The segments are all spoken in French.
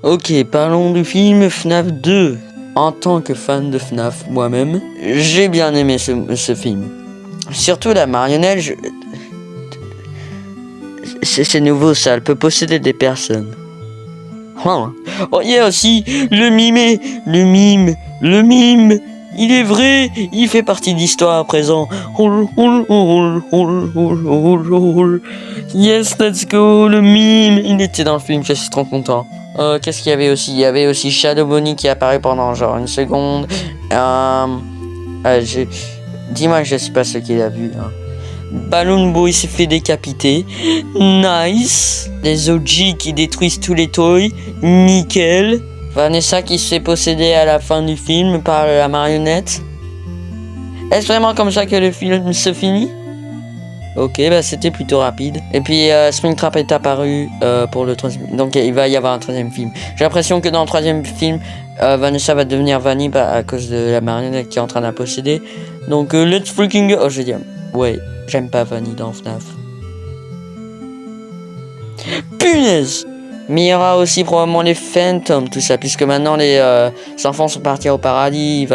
Ok, parlons du film FNAF 2. En tant que fan de FNAF moi-même, j'ai bien aimé ce film. Surtout la marionnette, c'est nouveau ça, elle peut posséder des personnes. Oh, il y a aussi le mime, il est vrai, il fait partie de l'histoire à présent. Yes, let's go, le mime, il était dans le film, je suis trop content. Qu'est-ce qu'il y avait aussi? Il y avait aussi Shadow Bonnie qui apparaît pendant genre une seconde. Dis-moi que je sais pas ce qu'il a vu. Hein. Balloon Boy s'est fait décapiter. Nice. Les OG qui détruisent tous les toys. Nickel. Vanessa qui se fait posséder à la fin du film par la marionnette. Est-ce vraiment comme ça que le film se finit? Ok, bah c'était plutôt rapide. Et puis Springtrap est apparu pour le troisième. Donc il va y avoir un troisième film. J'ai l'impression que dans le troisième film, Vanessa va devenir Vanille à cause de la marionnette qui est en train de la posséder. Donc let's freaking go. Oh, je veux dire, ouais, j'aime pas Vanille dans FNAF. Punaise! Mais il y aura aussi probablement les fantômes, tout ça, puisque maintenant les enfants sont partis au paradis.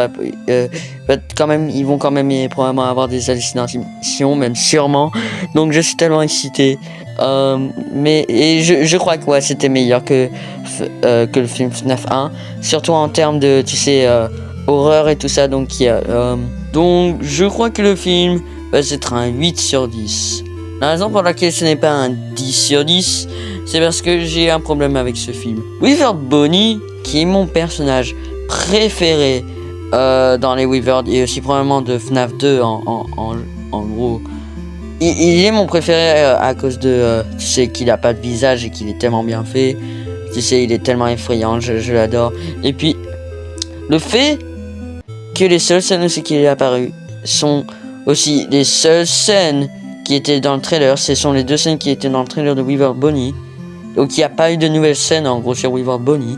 Ils vont quand même probablement avoir des hallucinations, même sûrement. Donc je suis tellement excité. Je crois que ouais, c'était meilleur que le film FNAF 1, surtout en termes de, tu sais, horreur et tout ça. Donc donc je crois que le film va être un 8 sur 10. La raison pour laquelle ce n'est pas un 10 sur 10, c'est parce que j'ai un problème avec ce film. Weaver Bonnie, qui est mon personnage préféré dans les Weaver et aussi probablement de FNAF 2 en gros. Il est mon préféré à cause de, tu sais, qu'il a pas de visage et qu'il est tellement bien fait. Tu sais, il est tellement effrayant, je l'adore. Et puis, le fait que les seules scènes aussi qu'il est apparu sont aussi les seules scènes qui étaient dans le trailer. Ce sont les deux scènes qui étaient dans le trailer de Weaver Bonnie. Donc il n'y a pas eu de nouvelles scènes en gros sur Weaver Bonnie.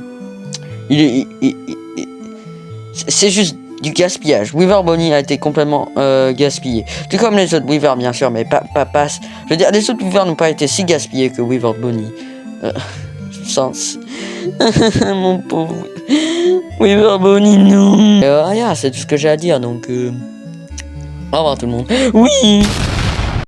C'est juste du gaspillage. Weaver Bonnie a été complètement gaspillé. Tout comme les autres Weaver bien sûr, mais pas. Je veux dire, les autres Weaver n'ont pas été si gaspillés que Weaver Bonnie. Sens. Mon pauvre Weaver Bonnie, non. C'est tout ce que j'ai à dire, donc au revoir tout le monde. Oui.